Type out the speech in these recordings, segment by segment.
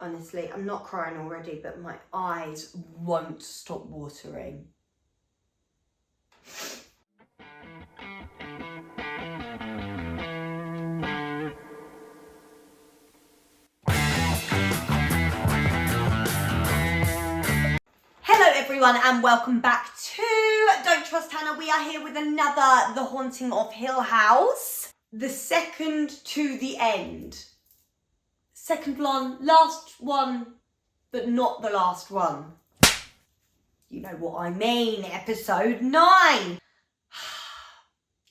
Honestly, I'm not crying already, but my eyes won't stop watering. Hello everyone and welcome back to Don't Trust Hannah. We are here with another The Haunting of Hill House. The second to the end. Second one, last one, but not the last one. You know what I mean, episode 9.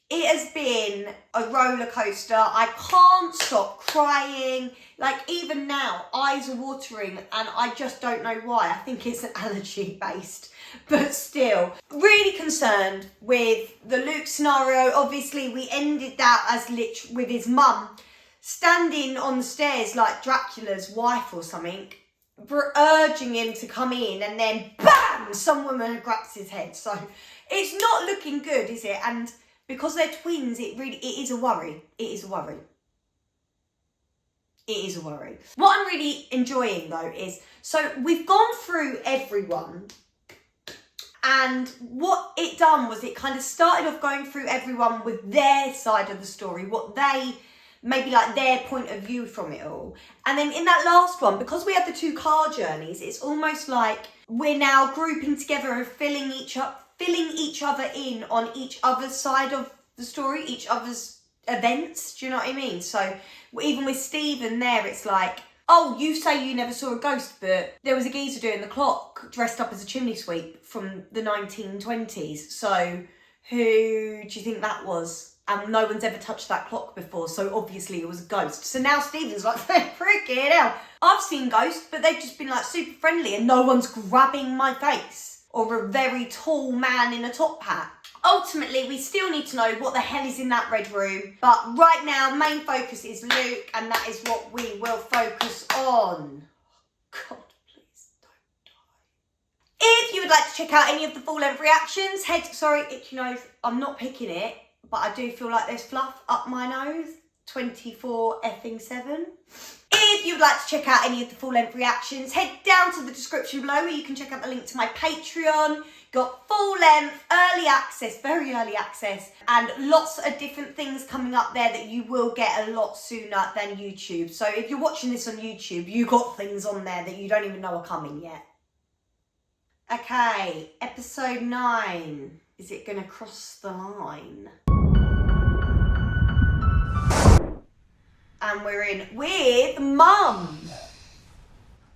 It has been a roller coaster. I can't stop crying. Like even now, eyes are watering and I just don't know why. I think it's allergy based, but still. Really concerned with the Luke scenario. Obviously we ended that as with his mum standing on the stairs like Dracula's wife or something, urging him to come in, and then BAM! Some woman grabs his head. So it's not looking good, is it? And because they're twins, it is a worry. It is a worry. It is a worry. What I'm really enjoying though is, so we've gone through everyone, and what it done was it kind of started off going through everyone with their side of the story, what they, maybe like their point of view from it all. And then in that last one, because we had the 2 car journeys, it's almost like we're now grouping together and filling each other in on each other's side of the story, each other's events. Do you know what I mean? So even with Stephen there, it's like, oh, you say you never saw a ghost, but there was a geezer doing the clock dressed up as a chimney sweep from the 1920s. So who do you think that was? And no one's ever touched that clock before, so obviously it was a ghost. So now Stephen's like, freaking hell, I've seen ghosts, but they've just been like super friendly and no one's grabbing my face. Or a very tall man in a top hat. Ultimately, we still need to know what the hell is in that red room. But right now, main focus is Luke, and that is what we will focus on. God, please don't die. If you would like to check out any of the full-length reactions, itchy nose, I'm not picking it, but I do feel like there's fluff up my nose. 24/7. If you would like to check out any of the full-length reactions, head down to the description below where you can check out the link to my Patreon. Got full-length, early access, very early access, and lots of different things coming up there that you will get a lot sooner than YouTube. So if you're watching this on YouTube, you got things on there that you don't even know are coming yet. Okay, episode 9. Is it going to cross the line? And we're in with Mum.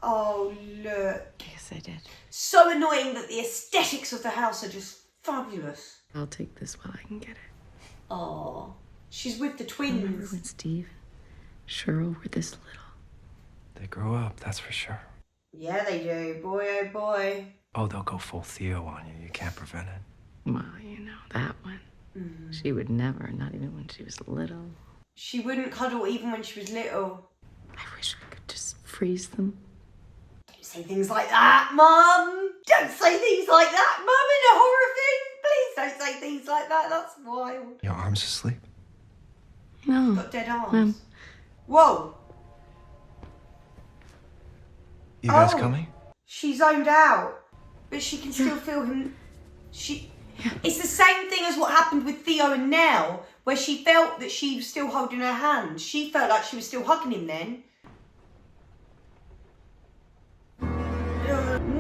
Oh, look. Yes, I did. So annoying that the aesthetics of the house are just fabulous. I'll take this while I can get it. Oh, she's with the Remember twins. when Steve and Cheryl were this little? They grow up, that's for sure. Yeah, they do. Boy, oh boy. Oh, they'll go full Theo on you. You can't prevent it. Well, you know, that one. She would never, not even when she was little. She wouldn't cuddle even when she was little. I wish I could just freeze them. Don't say things like that, Mum. Don't say things like that, Mum, in a horror thing. Please don't say things like that. That's wild. Your arm's asleep? No. Got dead arms. Um, Whoa. You guys Oh. coming? She zoned out, but she can still feel him. It's the same thing as what happened with Theo and Nell, where she felt that she was still holding her hand. She felt like she was still hugging him then.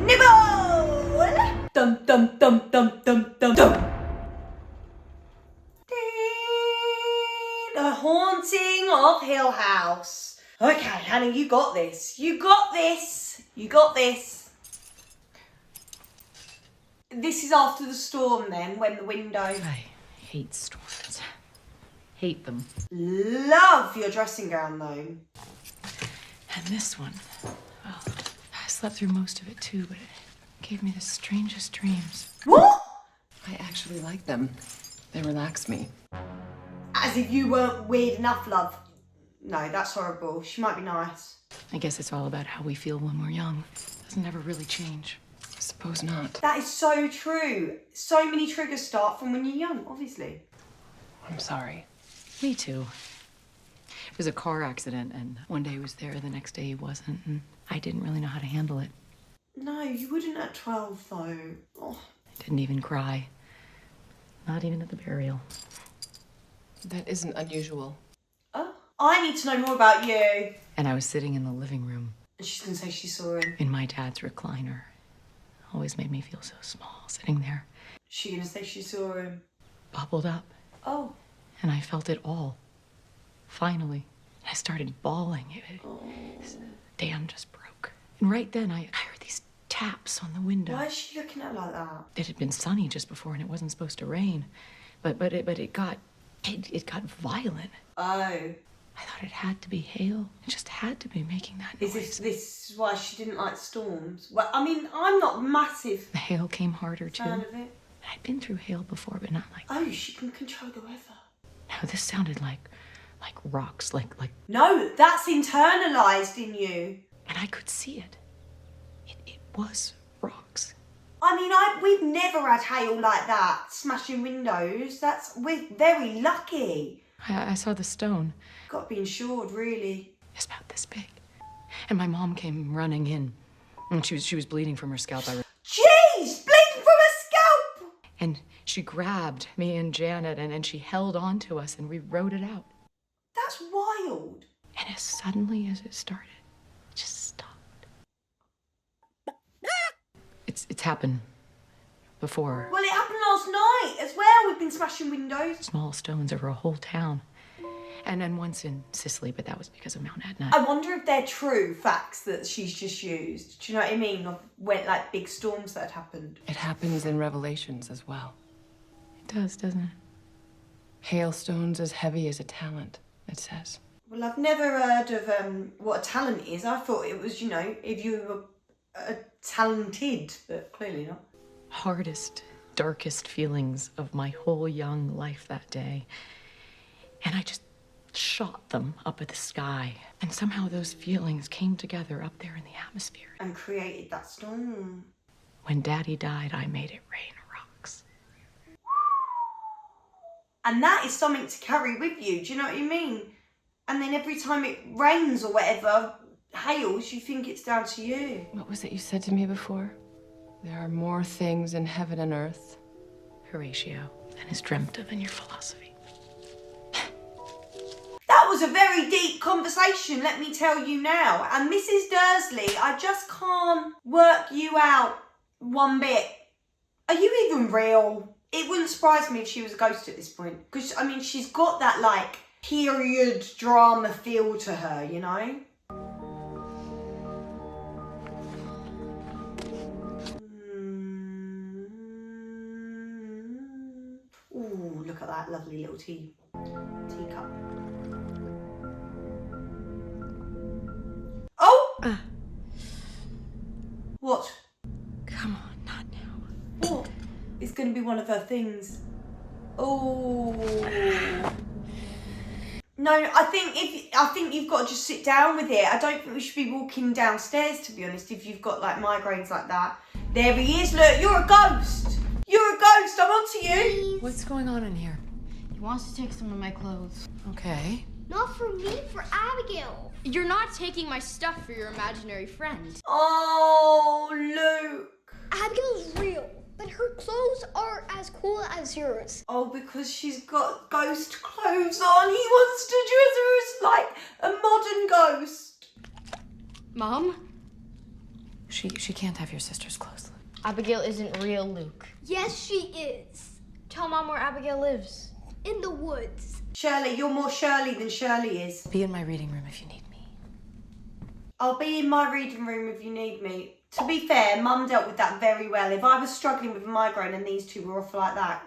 Nibble! Dum dum dum dum dum dum dum. The Haunting of Hill House. Okay, Hannah, you got this. You got this. You got this. This is after the storm then, when the window... I hate storms. Hate them. Love your dressing gown though. And this one, well, I slept through most of it too, but it gave me the strangest dreams. What? I actually like them. They relax me. As if you weren't weird enough, love. No, that's horrible. She might be nice. I guess it's all about how we feel when we're young. Doesn't ever really change. I suppose not. That is so true. So many triggers start from when you're young, obviously. I'm sorry. Me too. It was a car accident, and one day he was there, the next day he wasn't, and I didn't really know how to handle it. No, you wouldn't at 12, though. Oh. I didn't even cry. Not even at the burial. That isn't unusual. Oh, I need to know more about you. And I was sitting in the living room. And she's going to say she saw him. In my dad's recliner. Always made me feel so small, sitting there. She's going to say she saw him. Bubbled up. Oh. And I felt it all. Finally. I started bawling. This dam just broke. And right then, I heard these taps on the window. Why is she looking at it like that? It had been sunny just before, and it wasn't supposed to rain. But it got violent. Oh. I thought it had to be hail. It just had to be making that noise. Is this why she didn't like storms? Well, I mean, I'm not massive The hail came harder, too. fan of it. I'd been through hail before, but not like... Oh, she can control the weather. No, this sounded like rocks, like... No, that's internalized in you. And I could see it. It was rocks. I mean, we've never had hail like that, smashing windows. We're very lucky. I saw the stone. Got to be insured, really. It's about this big. And my mom came running in. And she was bleeding from her scalp. Jeez, bleeding from her scalp! And she grabbed me and Janet and she held on to us and we rode it out. That's wild. And as suddenly as it started, it just stopped. It's happened before. Well, it happened last night as well. We've been smashing windows. Small stones over a whole town. And then once in Sicily, but that was because of Mount Etna. I wonder if they're true facts that she's just used. Do you know what I mean? Of like big storms that had happened. It happens in Revelations as well. It does, doesn't it? Hailstones as heavy as a talent, it says. Well, I've never heard of what a talent is. I thought it was, if you were talented, but clearly not. Hardest, darkest feelings of my whole young life that day. And I just shot them up at the sky. And somehow those feelings came together up there in the atmosphere. And created that storm. When Daddy died, I made it rain rocks. And that is something to carry with you, do you know what I mean? And then every time it rains or whatever, hails, you think it's down to you. What was it you said to me before? There are more things in heaven and earth. Horatio, and is dreamt of in your philosophy. That was a very deep conversation, let me tell you now. And Mrs. Dursley, I just can't work you out one bit. Are you even real? It wouldn't surprise me if she was a ghost at this point. Because, I mean, she's got that, like, period drama feel to her, you know? Ooh, look at that lovely little teacup. Oh! What? Come on, not now. What? It's going to be one of her things. Oh. No, I think you've got to just sit down with it. I don't think we should be walking downstairs, to be honest, if you've got like migraines like that. There he is, look, you're a ghost. You're a ghost, I'm onto you. What's going on in here? He wants to take some of my clothes. Okay. Not for me, for Abigail. You're not taking my stuff for your imaginary friend. Oh, Luke. Abigail's real, but her clothes aren't as cool as yours. Oh, because she's got ghost clothes on. He wants to dress her as like a modern ghost. Mom? She can't have your sister's clothes. Abigail isn't real, Luke. Yes, she is. Tell Mom where Abigail lives. In the woods. Shirley, you're more Shirley than Shirley is. Be in my reading room if you need me. I'll be in my reading room if you need me. To be fair, Mum dealt with that very well. If I was struggling with a migraine and these two were off like that.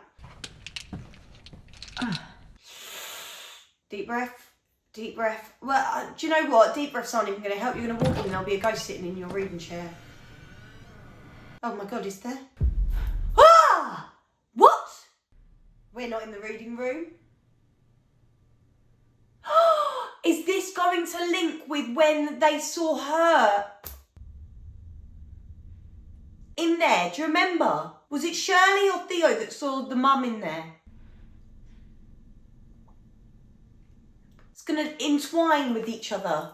Deep breath. Deep breath. Well, do you know what? Deep breaths aren't even going to help. You're going to walk in and there'll be a ghost sitting in your reading chair. Oh my God, is there? Ah! What? We're not in the reading room. Is this going to link with when they saw her in there? Do you remember? Was it Shirley or Theo that saw the mum in there? It's going to entwine with each other.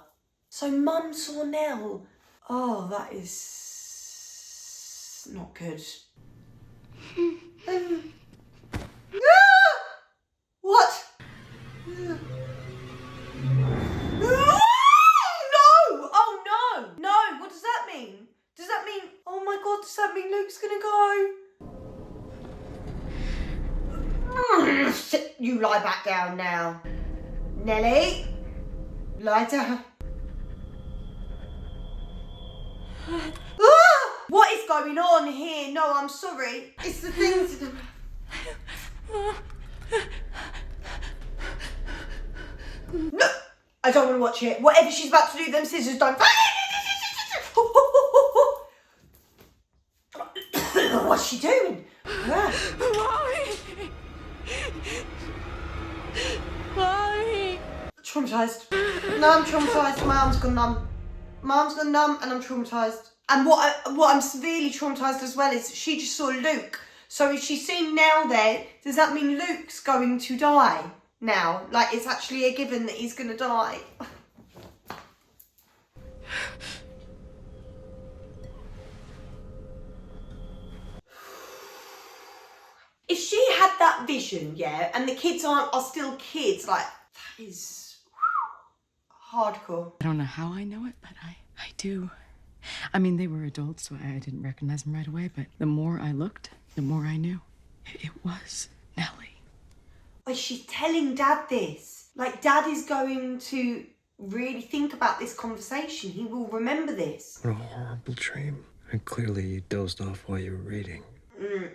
So Mum saw Nell. Oh, that is not good. What? No! Oh no! No! What does that mean? Does that mean? Oh my God! Does that mean Luke's gonna go? You lie back down now, Nelly. Lie down. What is going on here? No, I'm sorry. It's the things. No, I don't want to watch it. Whatever she's about to do, them scissors don't. What's she doing? Mommy! Traumatised. No, I'm traumatised. My arm's gone numb. My arm's gone numb and I'm traumatised. And what I'm severely traumatised as well is she just saw Luke. So if she's seen Nell there, does that mean Luke's going to die now? Like, it's actually a given that he's going to die. If she had that vision, yeah, and the kids are still kids, like, that is hardcore. I don't know how I know it, but I do. I mean, they were adults, so I didn't recognize them right away, but the more I looked, the more I knew. It was Nellie. Like, she's telling Dad this. Like, Dad is going to really think about this conversation. He will remember this. What a horrible dream. And clearly you dozed off while you were reading. Yeah,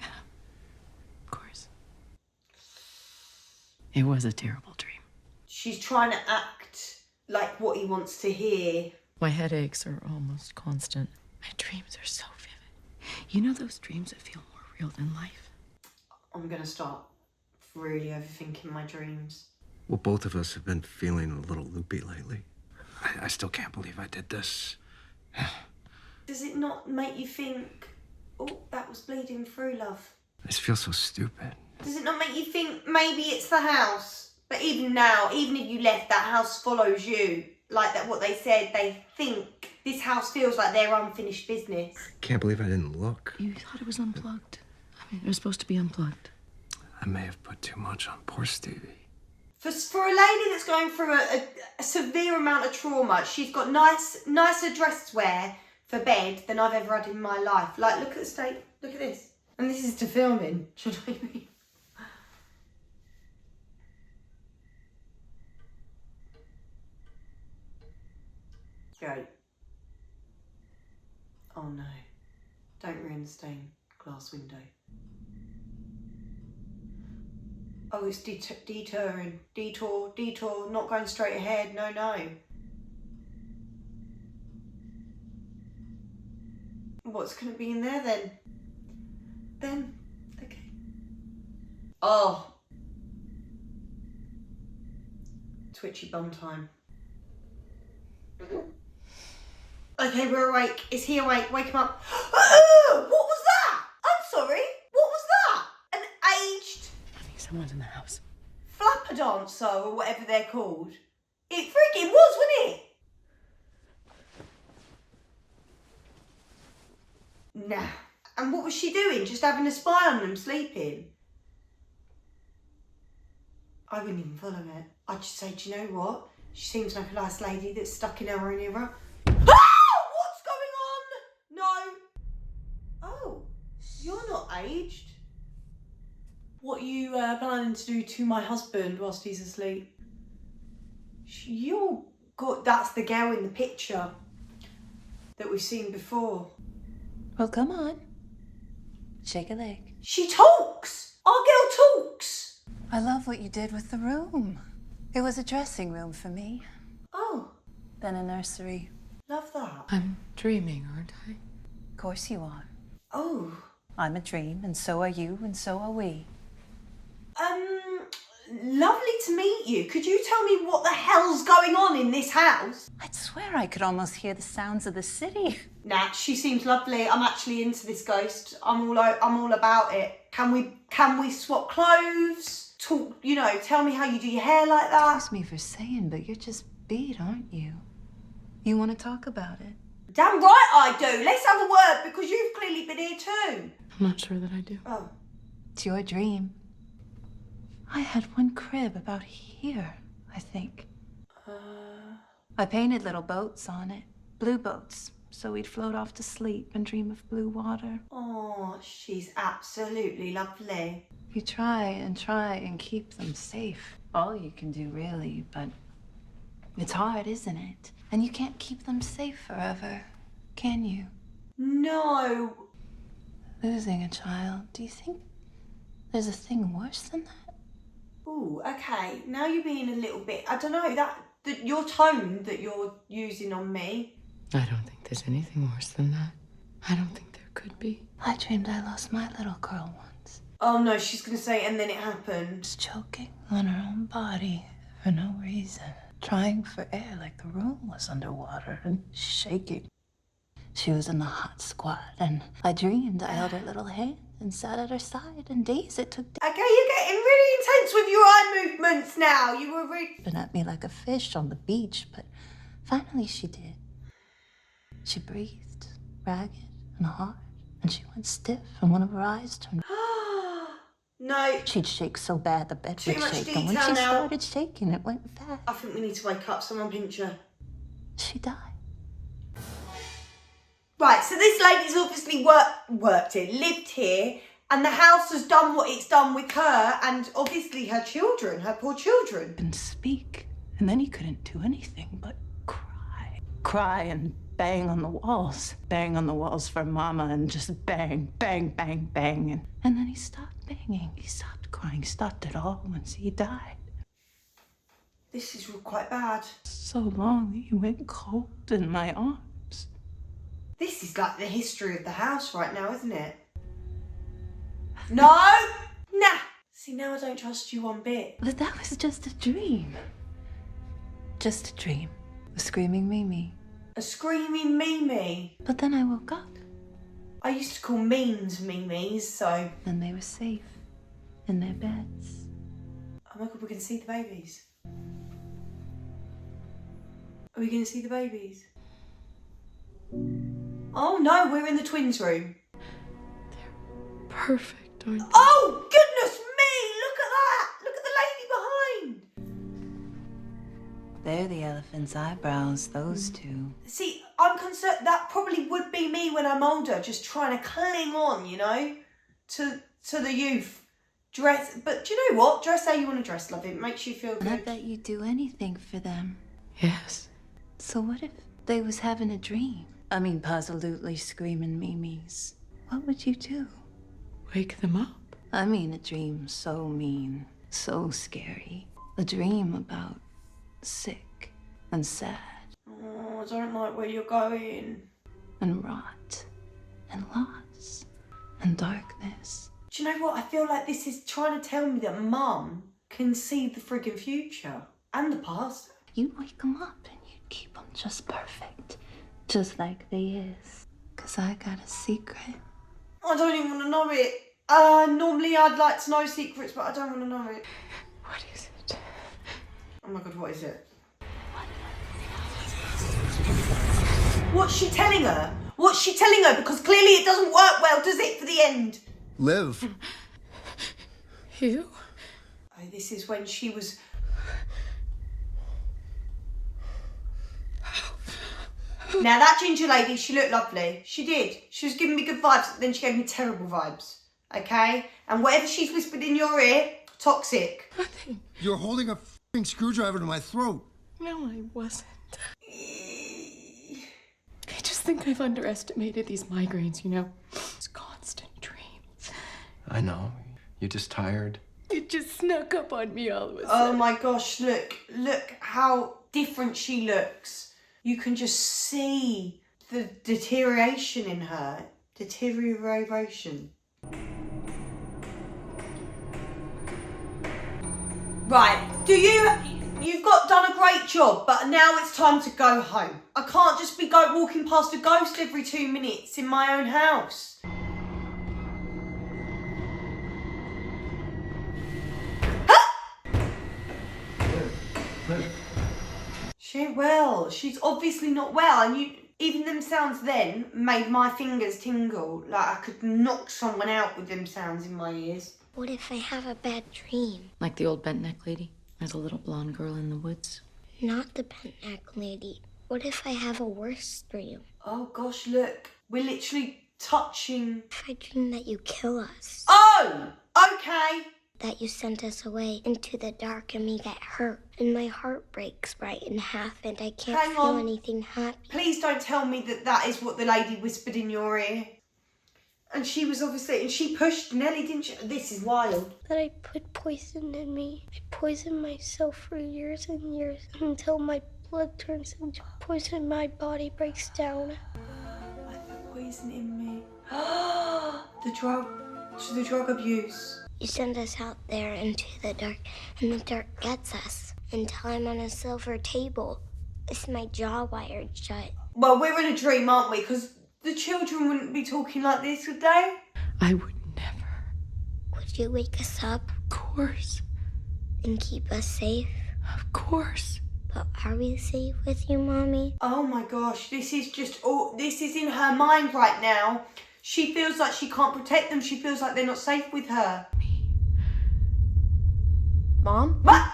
of course. It was a terrible dream. She's trying to act like what he wants to hear. My headaches are almost constant. My dreams are so vivid. You know those dreams that feel more real than life? I'm going to start really overthinking my dreams. Well, both of us have been feeling a little loopy lately. I still can't believe I did this. Does it not make you think, oh, that was bleeding through, love? I just feel so stupid. Does it not make you think maybe it's the house? But even now, even if you left, that house follows you. Like that, what they said, they think this house feels like their unfinished business. Can't believe I didn't look. You thought it was unplugged. I mean, it was supposed to be unplugged. I may have put too much on poor Stevie. For a lady that's going through a severe amount of trauma, she's got nicer dresswear for bed than I've ever had in my life. Like, look at the state, look at this. And this is to filming, do you know what I mean? Great. Oh no. Don't ruin the stained glass window. Oh, it's detouring. Detour, not going straight ahead. No, no. What's going to be in there then? Okay. Oh. Twitchy bum time. Okay, we're awake. Is he awake? Wake him up. What was that? I'm sorry. What was that? An aged I think someone's in the house. flapper dancer or whatever they're called. It friggin' was, wasn't it? Nah. And what was she doing? Just having a spy on them sleeping? I wouldn't even follow it. I'd just say, do you know what? She seems like a nice lady that's stuck in her own era. Ah! What's going on? No. Oh, you're not aged. What are you planning to do to my husband whilst he's asleep? That's the girl in the picture that we've seen before. Well, come on. Shake a leg. She talks. Our girl talks. I love what you did with the room. It was a dressing room for me, Oh, then a nursery. love that. I'm dreaming, aren't I? Of course you are. Oh, I'm a dream, and so are you, and so are we. lovely to meet you. Could you tell me what the hell's going on in this house? I'd swear I could almost hear the sounds of the city. Nah, she seems lovely. I'm actually into this ghost. I'm all about it. Can we swap clothes? talk, you know, tell me how you do your hair like that. Excuse me for saying, but you're just beat, aren't you? You want to talk about it? Damn right I do. Let's have a word because you've clearly been here too. I'm not sure that I do. Oh. It's your dream. I had one crib about here, I think. I painted little boats on it. Blue boats. So we'd float off to sleep and dream of blue water. Oh, she's absolutely lovely. You try and keep them safe. All you can do, really, but it's hard, isn't it? And you can't keep them safe forever, can you? No. Losing a child, do you think there's a thing worse than that? Ooh, okay. Now you're being a little bit, I don't know, that your tone that you're using on me. I don't think there's anything worse than that. I don't think there could be. I dreamed I lost my little girl once. Oh no, she's gonna say, and then it happened. Just choking on her own body for no reason. Trying for air like the room was underwater and shaking. She was in the hot squat, and I dreamed I held her little hand and sat at her side, and days it took Okay, you're getting really intense with your eye movements now. You were really... at me like a fish on the beach, but finally she did. She breathed, ragged and hard, and she went stiff, and one of her eyes turned. No. She'd shake so bad the bed Too would much shake, and when detail she now. started shaking, it went fast. I think we need to wake up. Someone pinch her. She died. Right, so this lady's obviously worked here, lived here, and the house has done what it's done with her and obviously her children, her poor children. Couldn't speak, and then he couldn't do anything but cry. Cry and bang on the walls. Bang on the walls for Mama, and just bang, bang, bang, bang. And then he stopped banging. He stopped crying, stopped it all once he died. This is quite bad. So long that he went cold in my arms. This is like the history of the house right now, isn't it? No! Nah! See, now I don't trust you one bit. But that was just a dream. Just a dream. A screaming Mimi. A screaming Mimi. But then I woke up, I used to call memes Mimis, so... and they were safe in their beds. Oh my god, we're going to see the babies. Are we going to see the babies? Oh no, we're in the twins' room. Perfect, aren't they? Oh, goodness me! Look at that! Look at the lady behind! They're the elephant's eyebrows, those two. See, I'm concerned that probably would be me when I'm older, just trying to cling on, you know, to the youth. Dress, but do you know what? Dress how you want to dress, love. It makes you feel And I good. bet you'd do anything for them. Yes. So what if they was having a dream? I mean, positively screaming Mimis. What would you do? Wake them up. I mean, a dream so mean, so scary. A dream about sick and sad Oh, I don't like where you're going. and rot and loss and darkness. Do you know what? I feel like this is trying to tell me that Mum can see the friggin' future and the past. You'd wake them up and you'd keep them just perfect, just like they is. 'Cause I got a secret. I don't even want to know it. Normally I'd like to know secrets, but I don't want to know it. What is it? Oh my god, what is it? What's she telling her? What's she telling her? Because clearly it doesn't work well, does it, for the end? Liv. Hugh? Oh, this is when she was... Now that ginger lady, she looked lovely. She did. She was giving me good vibes, but then she gave me terrible vibes. Okay? And whatever she's whispered in your ear, toxic. Nothing. You're holding a f***ing screwdriver to my throat. No, I wasn't. I just think I've underestimated these migraines, you know? It's constant dreams. I know. You're just tired. It just snuck up on me all of a Oh sudden. my gosh, look how different she looks. You can just see the deterioration in her. Deterioration. Right, you've done a great job, but now it's time to go home. I can't just be walking past a ghost every 2 minutes in my own house. Ah! She ain't well. She's obviously not well. And even them sounds then made my fingers tingle. Like I could knock someone out with them sounds in my ears. What if I have a bad dream? Like the old bent neck lady? Or the little blonde girl in the woods? Not the bent neck lady. What if I have a worse dream? Oh gosh, look. We're literally touching. If I dream that you kill us. Oh! Okay. That you sent us away into the dark and we get hurt. And my heart breaks right in half and I can't Hang feel on. anything happy. Please don't tell me that that is what the lady whispered in your ear. And she was obviously, and she pushed Nelly, didn't she? This is wild. That I put poison in me. I poisoned myself for years and years until my blood turns into poison and my body breaks down. I put poison in me. The drug abuse. You send us out there into the dark, and the dark gets us until I'm on a silver table. It's my jaw wired shut. Well, we're in a dream, aren't we? Because the children wouldn't be talking like this, would they? I would never. Would you wake us up Of course. and keep us safe? Of course. But are we safe with you, Mommy? Oh my gosh, this is just all, this is in her mind right now. She feels like she can't protect them. She feels like they're not safe with her. Mom? What? Are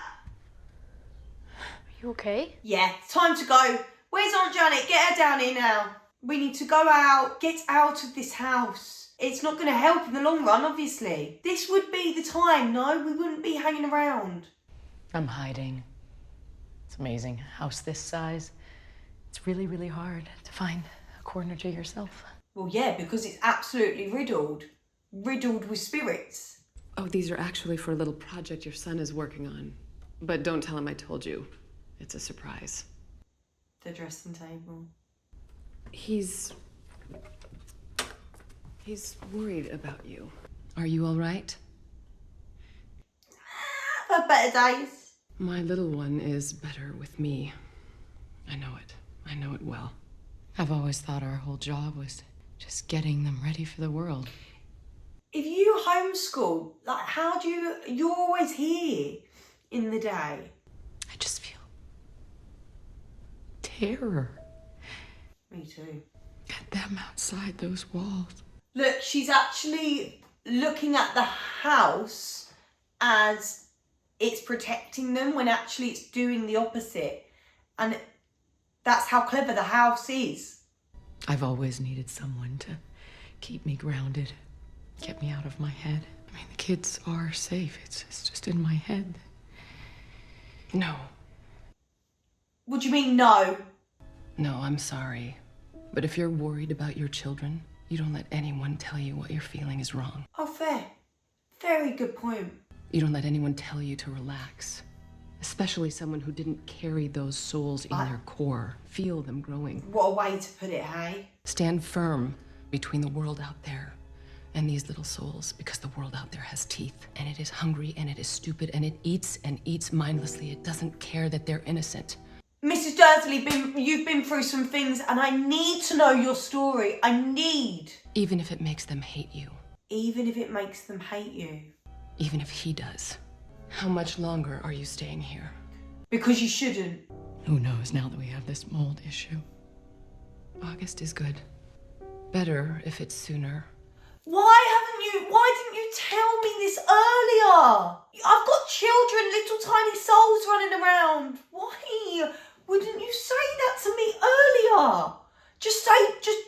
you okay? Yeah, it's time to go. Where's Aunt Janet? Get her down here now. We need to go out, get out of this house. It's not going to help in the long run, obviously. This would be the time, no? We wouldn't be hanging around. I'm hiding. It's amazing. A house this size. It's really, really hard to find a corner to yourself. Well, yeah, because it's absolutely riddled. Riddled with spirits. Oh, these are actually for a little project your son is working on. But don't tell him I told you. It's a surprise. The dressing table. He's worried about you. Are you all right? I've had better days. My little one is better with me. I know it. I know it well. I've always thought our whole job was just getting them ready for the world. If you homeschool, like how do you're always here in the day. I just feel terror Me too. at them outside those walls. Look, she's actually looking at the house as it's protecting them when actually it's doing the opposite. And that's how clever the house is. I've always needed someone to keep me grounded, get me out of my head. I mean, the kids are safe. It's just in my head. No. What do you mean, no? No, I'm sorry. But if you're worried about your children, you don't let anyone tell you what you're feeling is wrong. Oh, fair. Very good point. You don't let anyone tell you to relax. Especially someone who didn't carry those souls in their core. Feel them growing. What a way to put it, hey? Stand firm between the world out there and these little souls, because the world out there has teeth, and it is hungry, and it is stupid, and it eats and eats mindlessly. It doesn't care that they're innocent. Mrs. Dursley, you've been through some things and I need to know your story. I need. Even if it makes them hate you. Even if it makes them hate you. Even if he does. How much longer are you staying here? Because you shouldn't. Who knows now that we have this mold issue? August is good. Better if it's sooner. Why didn't you tell me this earlier? I've got children, little tiny souls running around. Why wouldn't you say that to me earlier? Just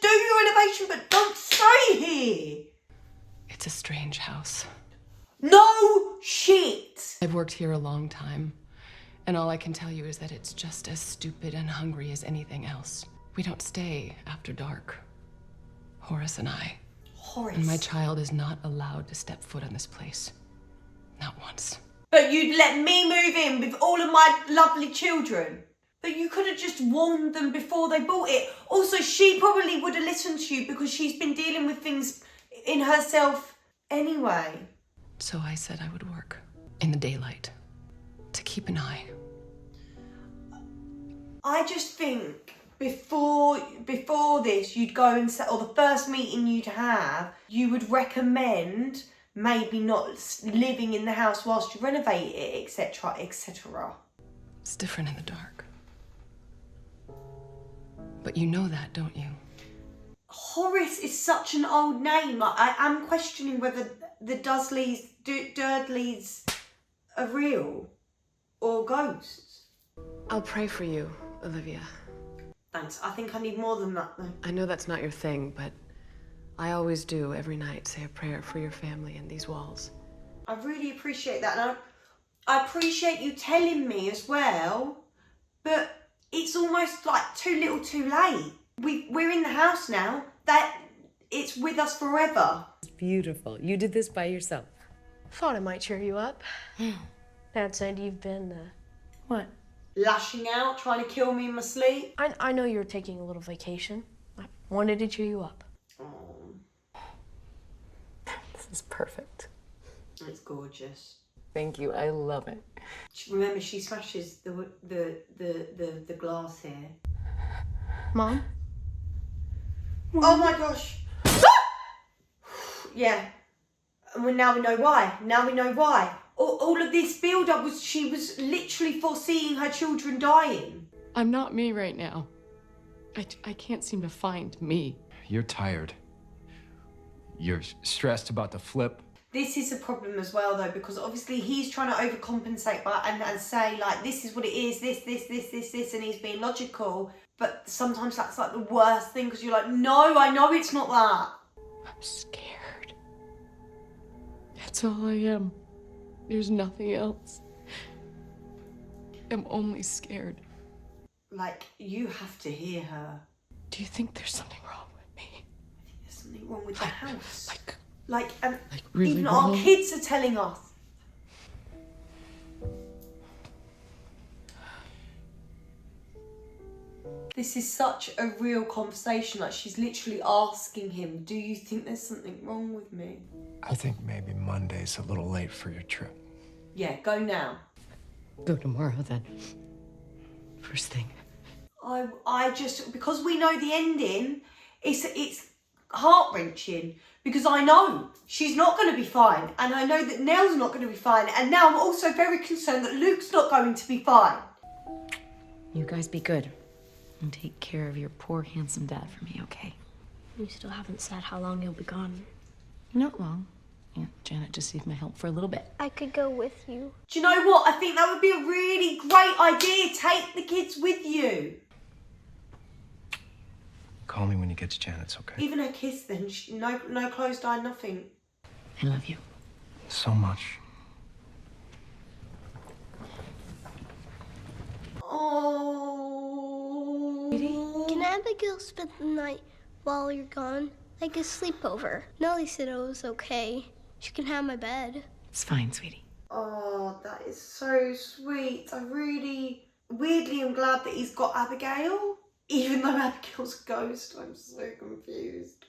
do your innovation, but don't stay here. It's a strange house. No shit. I've worked here a long time, and all I can tell you is that it's just as stupid and hungry as anything else. We don't stay after dark. Horace and I. Horace. And my child is not allowed to step foot on this place. Not once. But you'd let me move in with all of my lovely children. But you could have just warned them before they bought it. Also, she probably would have listened to you because she's been dealing with things in herself anyway. So I said I would work in the daylight to keep an eye. I just think before this, you'd go and say, or the first meeting you'd have, you would recommend maybe not living in the house whilst you renovate it, etc., etc. It's different in the dark. But you know that, don't you? Horace is such an old name. I am questioning whether the Dudleys are real or ghosts. I'll pray for you, Olivia. Thanks. I think I need more than that, though. I know that's not your thing, but I always do every night say a prayer for your family and these walls. I really appreciate that. And I appreciate you telling me as well, but it's almost like too little too late. We're in the house now. That it's with us forever. Beautiful. You did this by yourself. Thought it might cheer you up. Dad said you've been, What? Lashing out, trying to kill me in my sleep. I know you're taking a little vacation. I wanted to cheer you up. Oh, This is perfect. it's gorgeous. Thank you. I love it. Remember, she smashes the glass here. Mom? Oh my gosh. Yeah. And now we know why. Now we know why. All of this build-up was she was literally foreseeing her children dying. I'm not me right now. I can't seem to find me. You're tired. You're stressed about the flip. This is a problem as well, though, because obviously he's trying to overcompensate and say, like, this is what it is, this, and he's being logical. But sometimes that's like the worst thing, because you're like, no, I know it's not that. I'm scared. That's all I am. There's nothing else. I'm only scared. Like, you have to hear her. Do you think there's something wrong with me? There's something wrong with the house. Like Like, really even wrong? our kids are telling us. This is such a real conversation. Like, she's literally asking him, do you think there's something wrong with me? I think maybe Monday's a little late for your trip. Yeah, go now. Go tomorrow then. First thing. I just, because we know the ending, it's heart-wrenching, because I know she's not going to be fine, and I know that Nell's not going to be fine, and now I'm also very concerned that Luke's not going to be fine. You guys be good. And take care of your poor, handsome dad for me, okay? You still haven't said how long you'll be gone. Not long. Aunt Janet just needs my help for a little bit. I could go with you. Do you know what? I think that would be a really great idea. Take the kids with you. Call me when you get to Janet's, okay? Even a kiss then. No closed eye, nothing. I love you. So much. Oh. Can Abigail spend the night while you're gone? Like a sleepover. Nellie said it was okay. She can have my bed. It's fine, sweetie. Oh, that is so sweet. I really, weirdly am glad that he's got Abigail. Even though Abigail's a ghost, I'm so confused.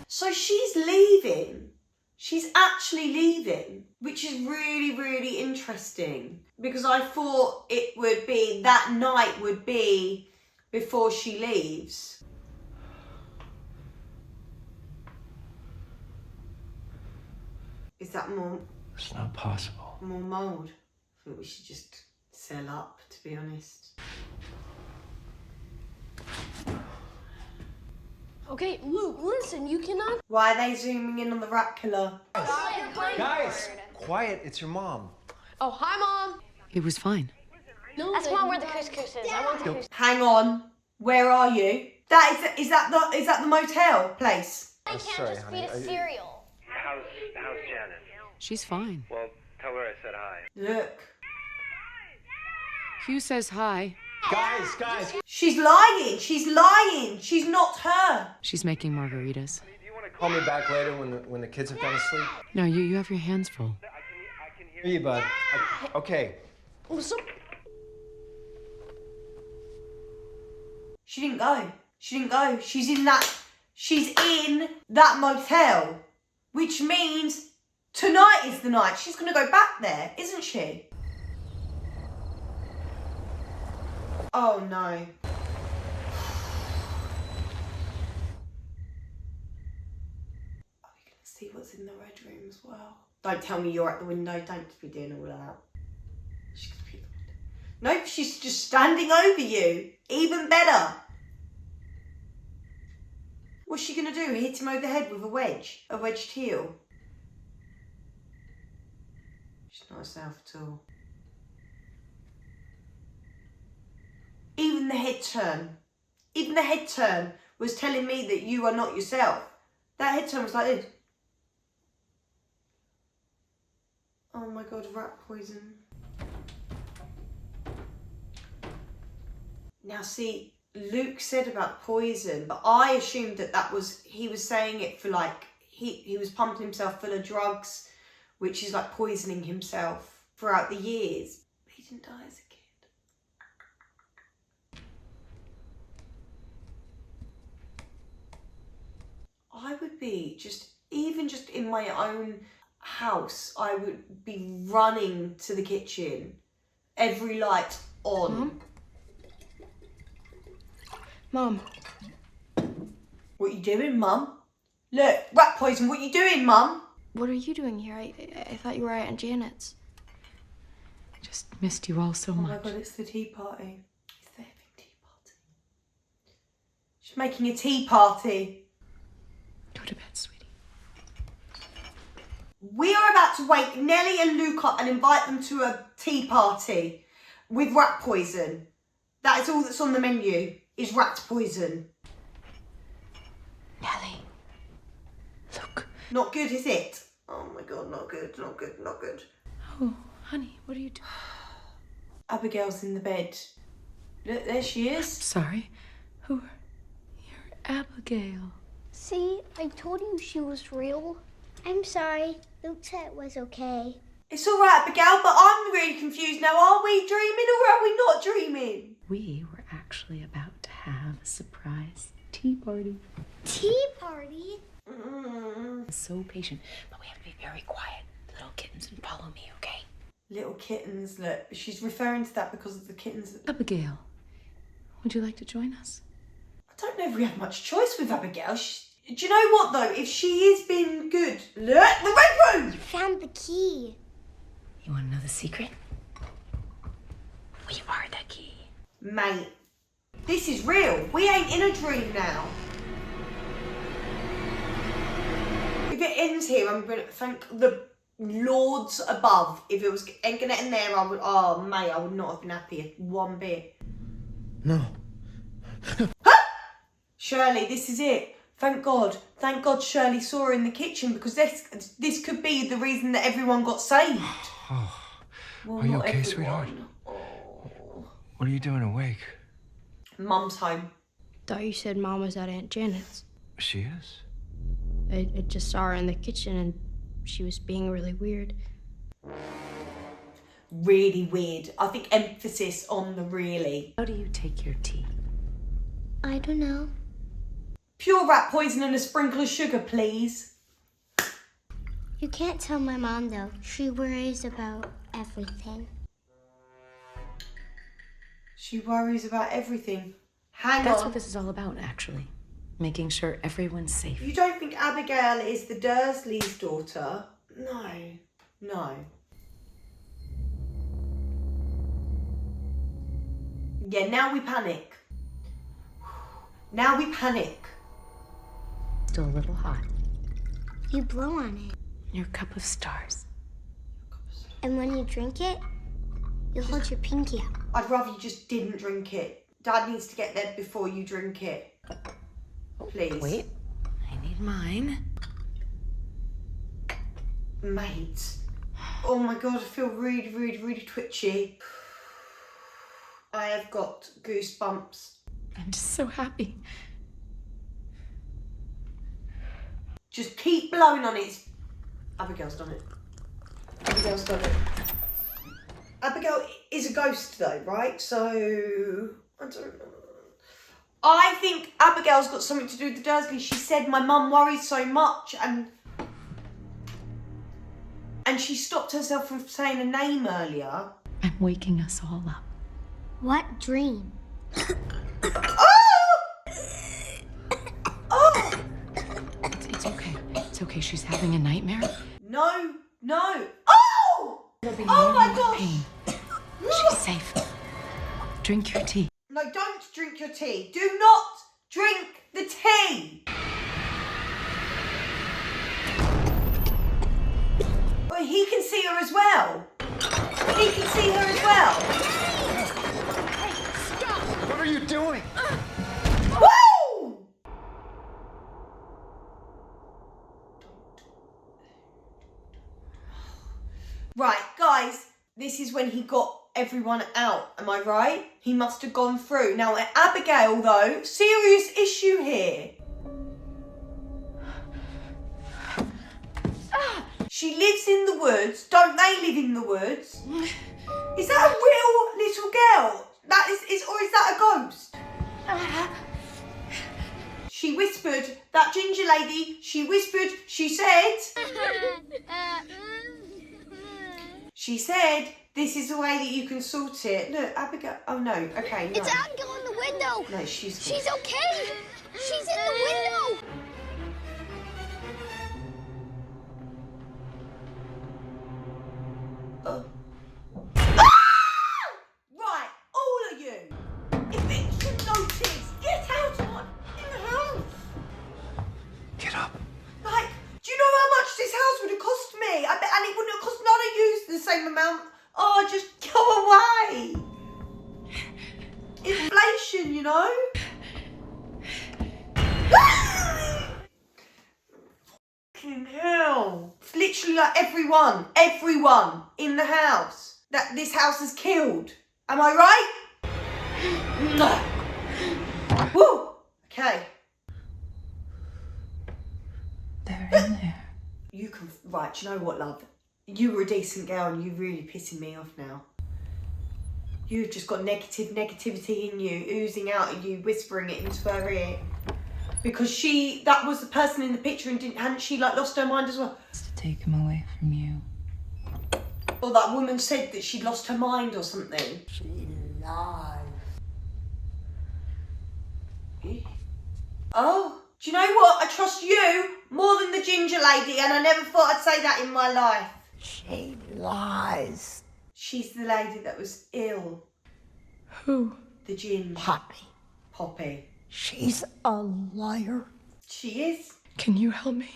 So she's leaving. She's actually leaving, which is really, really interesting. Because I thought it would be, that night would be before she leaves. Is that more... It's not possible. More mould? I think we should just sell up, to be honest. Okay, Luke, listen, you cannot... Why are they zooming in on the rat killer? Guys, quiet. It's your mom. Oh, hi, Mom. It was fine. No, Ask Mom where the couscous is. I want the couscous. Hang on. Where are you? Is that the motel place? I can't sorry, just honey. feed a cereal. How's Janet? She's fine. Well, tell her I said hi. Look. Hugh says hi. Guys! She's lying. She's lying. She's not her. She's making margaritas. Call me back later when the kids have gone to sleep. No, you have your hands full. I can hear Hear you, bud. Okay. She didn't go. She didn't go. She's in that motel. Which means tonight is the night. She's going to go back there, isn't she? Oh, no. Are we going to see what's in the red room as well? Don't tell me you're at the window. Don't be doing all of that. She's going to be at the window. Nope, she's just standing over you. Even better. What's she going to do? Hit him over the head with a wedge? A wedged heel? She's not herself at all. Even the head turn was telling me that you are not yourself. That head turn was like this. Oh my god, rat poison. Now see, Luke said about poison, but I assumed that was, he was saying it for like, he was pumping himself full of drugs, which is like poisoning himself throughout the years. But he didn't die as a kid. I would be even just in my own house, I would be running to the kitchen, every light on. Mom. What you doing, Mum? Look, rat poison, what you doing, Mum? What are you doing here? I thought you were at Aunt Janet's. I just missed you all so much. Oh my god, it's the tea party. It's the having tea party. She's making a tea party. Go to bed, sweetie. We are about to wake Nellie and Luke up and invite them to a tea party with rat poison. That is all that's on the menu, is rat poison. Nellie. Look. Not good, is it? Oh my god, not good, not good, not good. Oh, honey, what are you doing? Abigail's in the bed. Look, there she is. Sorry. Who are... You're Abigail. See, I told you she was real. I'm sorry. Luke said it was okay. It's all right, Abigail, but I'm really confused now. Are we dreaming or are we not dreaming? We were actually about to have a surprise tea party. Tea party? So patient, but we have to be very quiet. Little kittens, and follow me, okay? Little kittens, look. She's referring to that because of the kittens. Abigail, would you like to join us? I don't know if we have much choice with Abigail. Do you know what, though? If she is being good... Look, the red room! You found the key. You want to know the secret? We are the key. Mate, this is real. We ain't in a dream now. If it ends here, I'm going to thank the lords above. If it was ain't going to end there, I would... Oh, mate, I would not have been happy one bit. No. Shirley, this is it. Thank God Shirley saw her in the kitchen, because this could be the reason that everyone got saved. Oh. Well, Are you not okay, everyone. sweetheart? Oh. What are you doing awake? Mum's home. Thought you said Mom was at Aunt Janet's. She is? I just saw her in the kitchen and she was being really weird. Really weird. I think emphasis on the really. How do you take your tea? I don't know. Pure rat poison and a sprinkle of sugar, please. You can't tell my mom, though. She worries about everything. She worries about everything. Hang That's on. what this is all about, actually. Making sure everyone's safe. You don't think Abigail is the Dursleys' daughter? No. No. Yeah, now we panic. Now we panic. Still a little hot. You blow on it. Your cup of stars. And when you drink it, you hold your pinky out. I'd rather you just didn't drink it. Dad needs to get there before you drink it. Please. Wait, I need mine. Mate. Oh my god, I feel really, really, really twitchy. I have got goosebumps. I'm just so happy. Just keep blowing on it. Abigail's done it. Abigail's done it. Abigail is a ghost though, right? So, I don't know. I think Abigail's got something to do with the Dursleys. She said my mum worries so much and she stopped herself from saying a name earlier. I'm waking us all up. What dream? Oh! It's okay. It's okay. She's having a nightmare. No, no. Oh! It'll be Oh my no gosh! pain. She's safe. Drink your tea. No, don't drink your tea. Do not drink the tea. Well, he can see her as well. He can see her as well. Hey, stop! What are you doing? Woo! Right, guys, this is when he got everyone out, am I right? He must have gone through. Now, Abigail, though, serious issue here. She lives in the woods. Don't they live in the woods? Is that a real little girl? Or is that a ghost? She whispered, that ginger lady, she whispered, she said, this is the way that you can sort it. Look, Abigail, oh no, okay, no. It's Abigail in the window. No, she's okay. She's in the window. Oh. Right, all of you. Eviction notice. Get out of the house. Get up. Like, do you know how much this house would have cost me? I bet, and it wouldn't have cost none of you the same amount. Oh, just go away. Inflation, you know? Fucking hell. It's literally like everyone in the house that this house has killed. Am I right? Woo! Okay. They're in there. You can, right, do you know what, love? You were a decent girl and you're really pissing me off now. You've just got negativity in you, oozing out of you, whispering it into her ear. Because that was the person in the picture and hadn't she like lost her mind as well? To take him away from you. Or that woman said that she'd lost her mind or something. She lies. Oh, do you know what? I trust you more than the ginger lady and I never thought I'd say that in my life. She lies. She's the lady that was ill. Who? The ginger. Poppy. She's a liar. She is. Can you help me?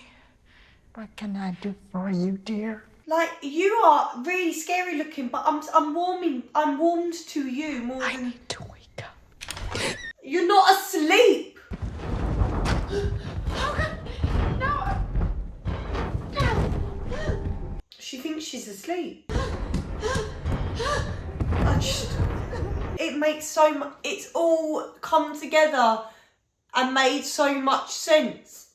What can I do for you, dear? Like, you are really scary looking, but I'm warmed to you more than... I need to wake up. You're not asleep. She thinks she's asleep. It makes so much... It's all come together and made so much sense.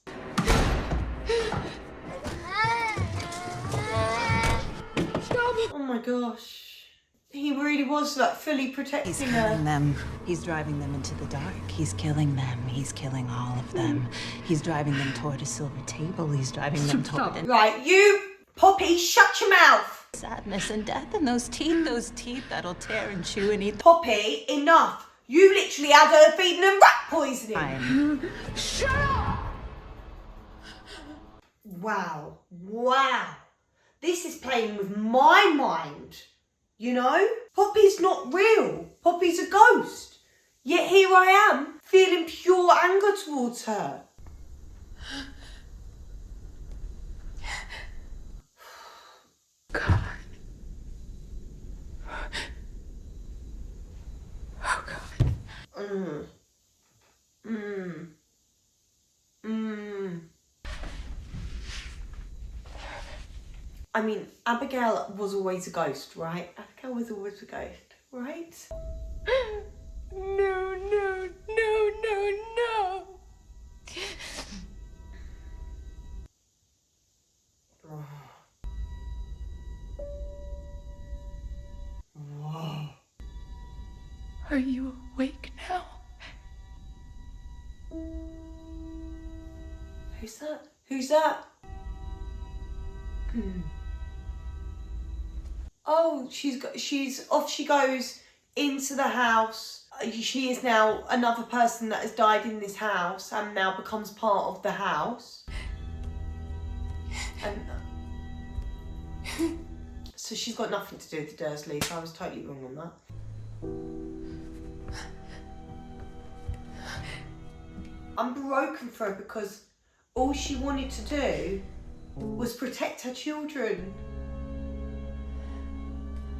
Oh my gosh. He really was like fully protecting He's her. killing them. He's driving them into the dark. He's killing them. He's killing all of them. He's driving them toward a silver table. He's driving them toward... Right, you, Poppy, shut your mouth. Sadness and death and those teeth that'll tear and chew and eat. Poppy, enough. You literally had her feeding them rat poisoning. Shut up! Wow. This is playing with my mind. You know? Poppy's not real. Poppy's a ghost. Yet here I am, feeling pure anger towards her. God. Oh, God. I mean, Abigail was always a ghost, right? Abigail was always a ghost, right? No. Whoa. Are you awake now? Who's that? Oh, she's off she goes into the house. She is now another person that has died in this house and now becomes part of the house. And so she's got nothing to do with the Dursleys. I was totally wrong on that. I'm broken for her because all she wanted to do was protect her children.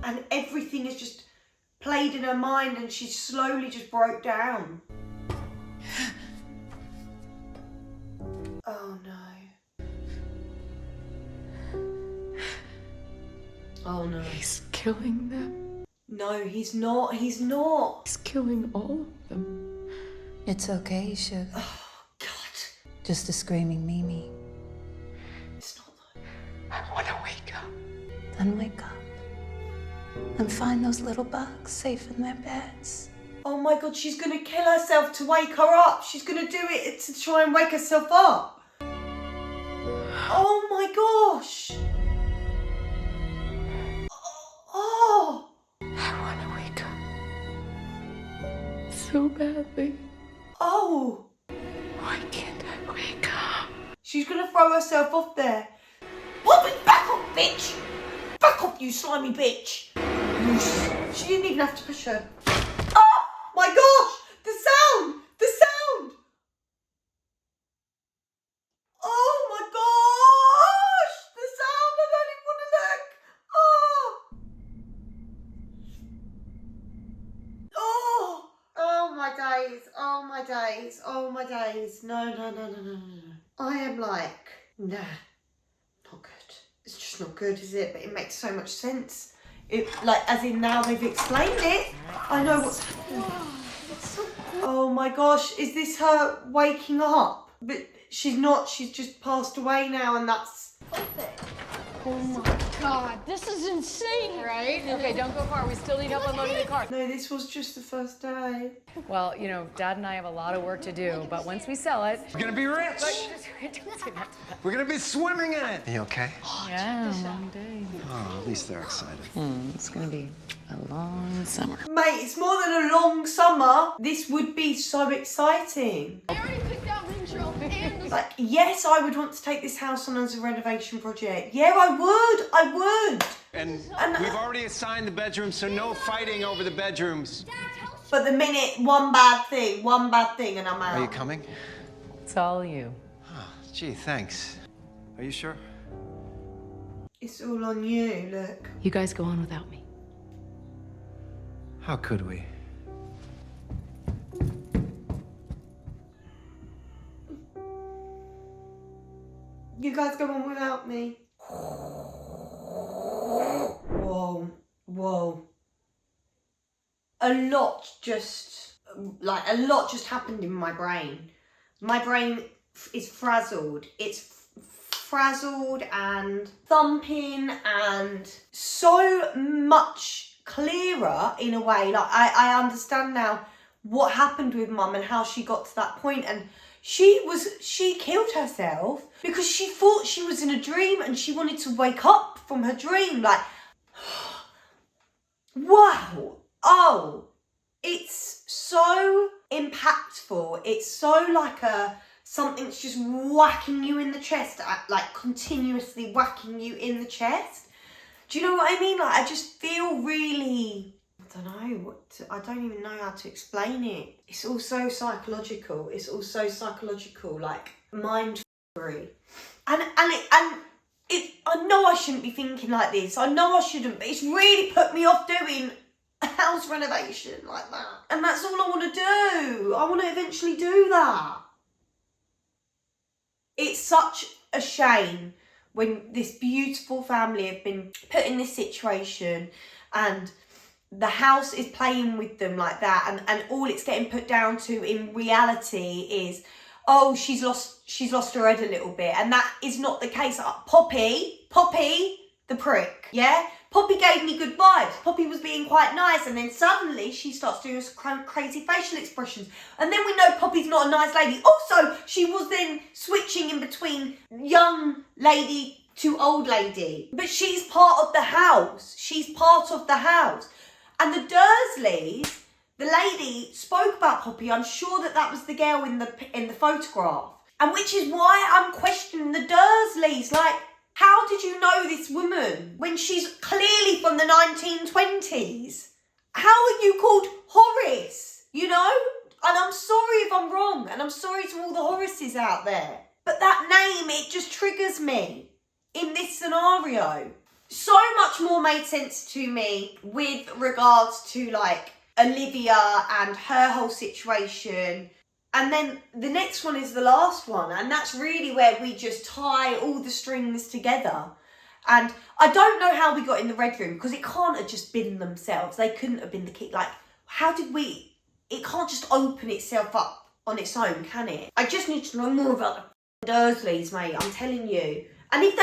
And everything is just played in her mind and she slowly just broke down. Oh no. Oh no. He's killing them. No, he's not. He's not. He's killing all of them. It's okay, sugar. Oh, God. Just a screaming Mimi. It's not like... I want to wake up. Then wake up. And find those little bugs safe in their beds. Oh my God, she's gonna kill herself to wake her up. She's gonna do it to try and wake herself up. Oh my gosh. Oh. I want to wake up. So badly. Oh. Why can't I wake up? She's gonna throw herself off there. Poppy, back off, bitch! Back off, you slimy bitch! She didn't even have to push her. Oh my gosh! The sound! The sound! Oh my gosh! The sound! I don't even want to look! Oh! Oh! Oh my days! Oh my days! Oh my days! No. I am like, nah, not good. It's just not good, is it? But it makes so much sense. It, like, as in now they've explained it. I know what's happening. Oh my gosh, is this her waking up? But she's not, she's just passed away now and that's... Oh my God, this is insane, right? Okay, don't go far. We still need help unloading the car. No, this was just the first day. Well, you know, Dad and I have a lot of work to do, but once we sell it... We're gonna be rich! We're gonna be swimming in it! You okay? Yeah, one day. Oh, at least they're excited. It's gonna be a long summer. Mate, it's more than a long summer. This would be so exciting. I already picked out Rachel and... Like, yes, I would want to take this house on as a renovation project. Yeah, I would. And we've already assigned the bedrooms, so no fighting over the bedrooms. But the minute one bad thing and I'm out. Are you coming? It's all you. Oh, gee, thanks. Are you sure? It's all on you, look. You guys go on without me. How could we? You guys go on without me. Whoa. A lot just happened in my brain. My brain is frazzled. It's frazzled and thumping and so much clearer in a way. Like I understand now what happened with Mum and how she got to that point, and she killed herself because she thought she was in a dream and she wanted to wake up from her dream. Like, wow. Oh, it's so impactful. It's so like something's just whacking you in the chest, like continuously whacking you in the chest. Do you know what I mean? Like, I just feel really, I don't even know how to explain it. It's also psychological. Like mind free. And I know I shouldn't be thinking like this. I know I shouldn't, but it's really put me off doing a house renovation like that. And that's all I want to do. I want to eventually do that. It's such a shame when this beautiful family have been put in this situation and the house is playing with them like that, and all it's getting put down to in reality is, oh, she's lost her head a little bit, and that is not the case. Poppy, the prick, yeah? Poppy gave me good vibes. Poppy was being quite nice, and then suddenly she starts doing some crazy facial expressions, and then we know Poppy's not a nice lady. Also, she was then switching in between young lady to old lady, but she's part of the house. And the Dursleys, the lady spoke about Poppy. I'm sure that was the girl in the photograph. And which is why I'm questioning the Dursleys. Like, how did you know this woman when she's clearly from the 1920s? How are you called Horace? You know? And I'm sorry if I'm wrong. and I'm sorry to all the Horaces out there, but that name, it just triggers me in this scenario. So much more made sense to me with regards to like Olivia and her whole situation. And then the next one is the last one, and that's really where we just tie all the strings together. And I don't know how we got in the red room, because it can't have just been themselves. They couldn't have been the key. Like, how did we... It can't just open itself up on its own, can it? I just need to know more about the Dursleys, mate, I'm telling you. And if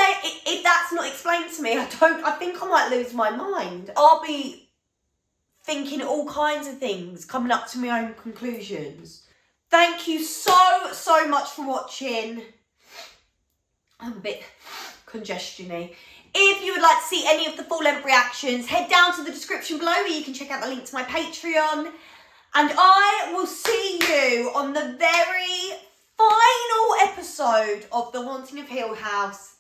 that's not explained to me, I think I might lose my mind. I'll be thinking all kinds of things, coming up to my own conclusions. Thank you so much for watching. I'm a bit congestion-y. If you would like to see any of the full-length reactions, head down to the description below where you can check out the link to my Patreon. And I will see you on the very final episode of The Haunting of Hill House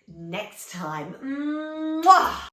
next time. Mwah!